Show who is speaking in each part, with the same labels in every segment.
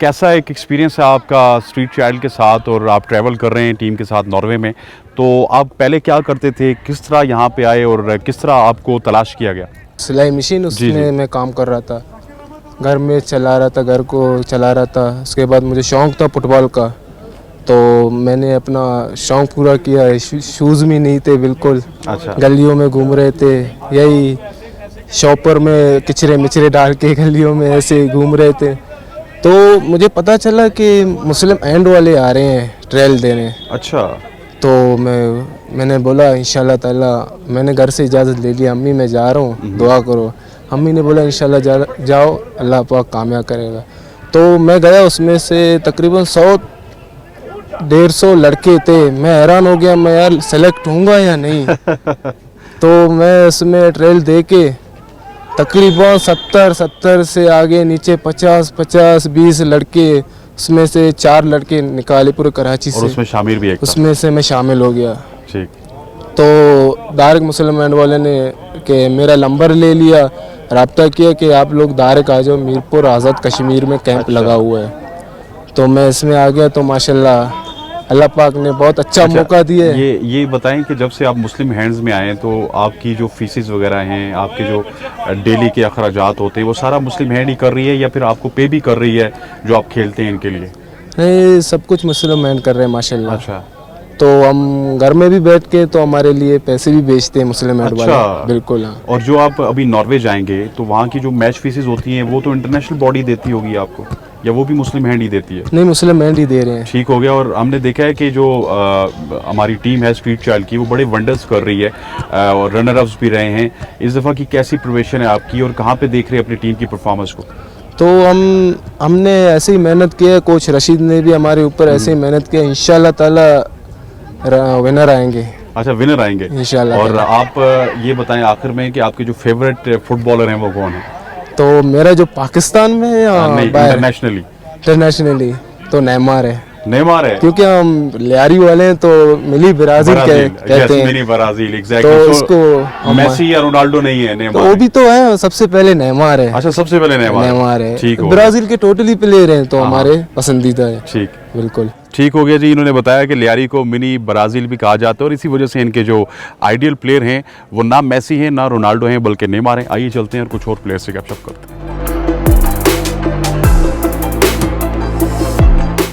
Speaker 1: कैसा एक एक्सपीरियंस है आपका स्ट्रीट चाइल्ड के साथ, और आप ट्रैवल कर रहे हैं टीम के साथ नॉर्वे में, तो आप पहले क्या करते थे, किस तरह यहाँ पे आए और किस तरह आपको तलाश किया गया?
Speaker 2: सिलाई मशीन उसमें मैं काम कर रहा था, घर में चला रहा था, घर को चला रहा था। उसके बाद मुझे शौक़ था फुटबॉल का, तो मैंने अपना शौक़ पूरा किया। शूज़ भी नहीं थे बिल्कुल,
Speaker 1: अच्छा।
Speaker 2: गलियों में घूम रहे थे, यही शॉपर में किचरे मिचरे डाल के गलियों में ऐसे घूम रहे थे। तो मुझे पता चला कि मुस्लिम एंड वाले आ रहे हैं ट्रेल देने।
Speaker 1: अच्छा।
Speaker 2: तो मैंने बोला इंशाल्लाह ताला, मैंने घर से इजाज़त ले लिया, अम्मी मैं जा रहा हूँ, दुआ करो। अम्मी ने बोला इंशाल्लाह जाओ, अल्लाह पाक कामयाब करेगा। तो मैं गया, उसमें से तकरीबन 100-150 लड़के थे। मैं हैरान हो गया, मैं यार सेलेक्ट होऊंगा या नहीं। तो मैं उसमें ट्रेल दे के तकरीबन 70 से आगे नीचे 50-20 लड़के, उसमें से 4 लड़के निकाले पूरे कराची से,
Speaker 1: उसमें शामिर भी एक था।
Speaker 2: उसमें से मैं शामिल हो गया।
Speaker 1: ठीक।
Speaker 2: तो दारक मुस्लिम एंड वाले ने कि मेरा नंबर ले लिया, रब्ता किया कि आप लोग दारक आ जाओ, मीरपुर आज़ाद कश्मीर में कैंप लगा हुआ है। तो मैं इसमें आ गया। तो माशाल्लाह अल्लाह पाक ने बहुत अच्छा मौका दिया है।
Speaker 1: ये बताएं कि जब से आप मुस्लिम हैंड्स में आए तो आपकी जो फीसिस वगैरह हैं, आपके जो डेली के अखराजात होते हैं, वो सारा मुस्लिम हैंड ही कर रही है या फिर आपको पे भी कर रही है जो आप खेलते हैं इनके लिए?
Speaker 2: नहीं, सब कुछ मुस्लिम हैंड कर रहे हैं माशाल्लाह।
Speaker 1: अच्छा।
Speaker 2: तो हम घर में भी बैठ के तो हमारे लिए पैसे भी बेचते हैं मुस्लिम हैंड वाले। बिल्कुल हाँ।
Speaker 1: और जो आप अभी नॉर्वे जाएंगे तो वहाँ की जो मैच फीसिस होती हैं वो तो इंटरनेशनल बॉडी देती होगी आपको, या वो भी मुस्लिम हैंड ही देती है?
Speaker 2: नहीं, मुस्लिम हैंड ही दे रहे हैं।
Speaker 1: ठीक हो गया। और हमने देखा है कि जो हमारी टीम है स्ट्रीट चाइल्ड की, वो बड़े वंडर्स कर रही है और रनर अप्स भी रहे हैं। इस दफ़ा की कैसी प्रिपरेशन है आपकी और कहाँ पे देख रहे हैं अपनी टीम की परफॉर्मेंस को?
Speaker 2: तो हमने ऐसे ही मेहनत की है, कोच रशीद ने भी हमारे ऊपर ऐसे ही मेहनत की है। इंशाल्लाह ताला विनर आएंगे।
Speaker 1: अच्छा, विनर आएंगे
Speaker 2: इंशाल्लाह।
Speaker 1: और आप ये बताएं आखिर में कि आपके जो फेवरेट फुटबॉलर हैं वो कौन है?
Speaker 2: तो मेरा जो पाकिस्तान में है या इंटरनेशनली तो नेमार है।
Speaker 1: नेमार है,
Speaker 2: क्योंकि हम लियारी वाले हैं तो मिली ब्राजील कहते हैं।
Speaker 1: मिनी ब्राजील,
Speaker 2: तो
Speaker 1: एग्जैक्टली।
Speaker 2: उसको
Speaker 1: मेसी या रोनाल्डो नहीं है, नेमार
Speaker 2: तो वो भी तो है, सबसे पहले नेमार है।
Speaker 1: अच्छा, सबसे पहले नेमार
Speaker 2: है।
Speaker 1: ठीक हो।
Speaker 2: ब्राजील के टोटली प्लेयर हैं तो हमारे पसंदीदा है।
Speaker 1: ठीक,
Speaker 2: बिल्कुल
Speaker 1: ठीक हो गया जी। इन्होंने बताया कि लियारी को मिनी ब्राज़ील भी कहा जाता है और इसी वजह से इनके जो आइडियल प्लेयर हैं वो ना मेसी हैं ना रोनाल्डो हैं बल्कि नेमार हैं। आइए चलते हैं और कुछ और प्लेयर से गपशप करते हैं।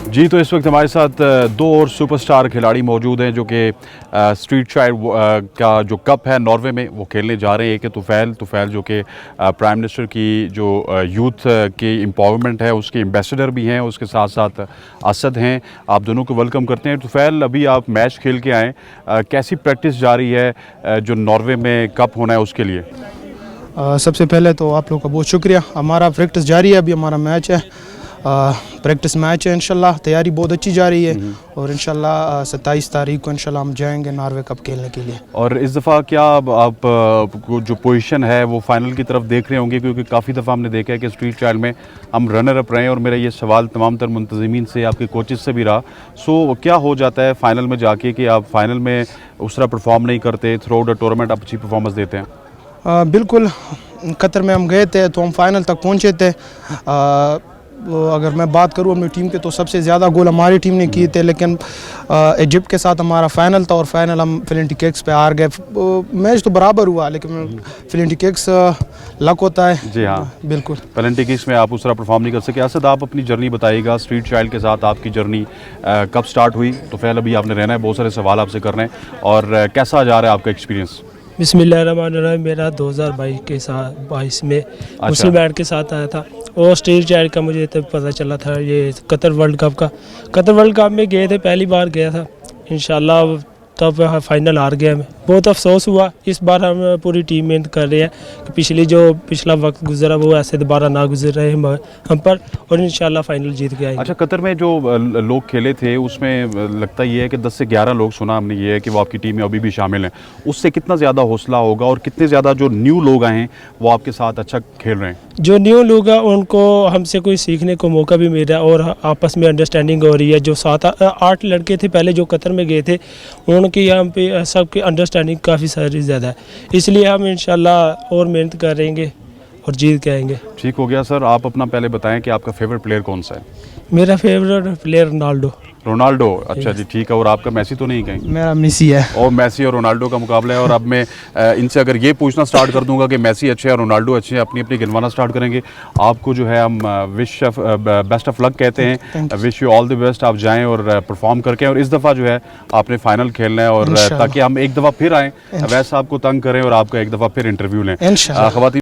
Speaker 1: जी, तो इस वक्त हमारे साथ 2 और सुपरस्टार खिलाड़ी मौजूद हैं जो कि स्ट्रीट चाइल्ड का जो कप है नॉर्वे में वो खेलने जा रहे हैं। एक है तुफैल जो कि प्राइम मिनिस्टर की जो यूथ के एम्पावरमेंट है उसके एम्बेसडर भी हैं, उसके साथ साथ असद हैं। आप दोनों को वेलकम करते हैं। तुफैल, अभी आप मैच खेल के आएँ, कैसी प्रैक्टिस जारी है जो नॉर्वे में कप होना है उसके लिए?
Speaker 3: सबसे पहले तो आप लोगों का बहुत शुक्रिया। हमारा प्रैक्टिस जारी है, अभी हमारा मैच है, प्रैक्टिस मैच है। इंशाल्लाह तैयारी बहुत अच्छी जा रही है और इंशाल्लाह 27 तारीख को इंशाल्लाह हम जाएंगे नॉर्वे कप खेलने के लिए।
Speaker 1: और इस दफ़ा क्या आप जो पोजीशन है वो फाइनल की तरफ देख रहे होंगे, क्योंकि काफ़ी दफ़ा हमने देखा है कि स्ट्रीट चाइल्ड में हम रनर अप रहे हैं और मेरा ये सवाल तमाम तर मुंतज़मीन से, आपके कोचेस से भी रहा। सो क्या हो जाता है फाइनल में जाके कि आप फाइनल में उस तरह परफॉर्म नहीं करते, थ्रू आउट द टूर्नामेंट आप अच्छी परफॉर्मेंस देते हैं?
Speaker 3: बिल्कुल, कतर में हम गए थे तो हम फाइनल तक पहुँचे थे। अगर मैं बात करूँ अपनी टीम के तो सबसे ज़्यादा गोल हमारी टीम ने किए थे, लेकिन इजिप्ट के साथ हमारा फाइनल था और फाइनल हम पेनल्टी किक्स पे हार गए। मैच तो बराबर हुआ लेकिन पेनल्टी किक्स लक होता है।
Speaker 1: जी हाँ,
Speaker 3: बिल्कुल।
Speaker 1: पेनल्टी किक्स में आप उस तरह परफॉर्म नहीं कर सके। असद, आप अपनी जर्नी बताइएगा, स्ट्रीट चाइल्ड के साथ आपकी जर्नी कब स्टार्ट हुई? तो पहले अभी आपने रहना है, बहुत सारे सवाल आपसे करने हैं, और कैसा जा रहा है आपका एक्सपीरियंस?
Speaker 4: बिस्मिल्लाहिर्रहमानिर्रहीम। मेरा 2022 में मुस्लिम बैंड के साथ आया था और स्ट्रीट चाइल्ड का मुझे तब पता चला था ये कतर वर्ल्ड कप का। कतर वर्ल्ड कप में गए थे, पहली बार गया था इंशाल्लाह, तब फाइनल हार गया। हमें बहुत अफसोस हुआ। इस बार हम पूरी टीम मेहनत कर रहे हैं कि पिछला वक्त गुजरा वो ऐसे दोबारा ना गुजर रहे हम पर, और इंशाल्लाह फाइनल जीत के आएंगे।
Speaker 1: अच्छा, कतर में जो लोग खेले थे उसमें लगता ये है कि 10 से 11 लोग, सुना हमने ये है कि वो आपकी टीम में अभी भी शामिल हैं। उससे कितना ज़्यादा हौसला होगा और कितने ज़्यादा जो न्यू लोग आए हैं वो आपके साथ अच्छा खेल रहे हैं?
Speaker 4: जो न्यू लोग हैं उनको हमसे कोई सीखने को मौका भी मिल रहा है और आपस में अंडरस्टैंडिंग हो रही है। जो 7-8 लड़के थे पहले जो कतर में गए थे, उनकी यहाँ पे सबकी अंडरस्टैंडिंग काफ़ी सारी ज़्यादा है, इसलिए हम इंशाल्लाह और मेहनत करेंगे और जीत के आएंगे।
Speaker 1: ठीक हो गया सर। आप अपना पहले बताएं कि आपका फेवरेट प्लेयर कौन सा है?
Speaker 4: मेरा फेवरेट प्लेयर रोनाल्डो।
Speaker 1: रोनाल्डो, अच्छा जी ठीक है। और आपका मैसी तो नहीं कहीं?
Speaker 3: मेरा मेसी है।
Speaker 1: और मैसी और रोनाल्डो का मुकाबला है। और अब मैं इनसे अगर ये पूछना स्टार्ट कर दूंगा कि मैसी अच्छे हैं रोनाल्डो अच्छे हैं, अपनी अपनी गिनवाना स्टार्ट करेंगे। आपको जो है हम बेस्ट ऑफ लक कहते हैं, wish you all the best. आप जाएं और परफॉर्म करके, और इस दफ़ा जो है आपने फाइनल खेलना है, और ताकि हम एक दफ़ा फिर आएँ, वैसे आपको तंग करें और आपका एक दफ़ा फिर इंटरव्यू लें।
Speaker 3: इंशाल्लाह।
Speaker 1: ख़वातीन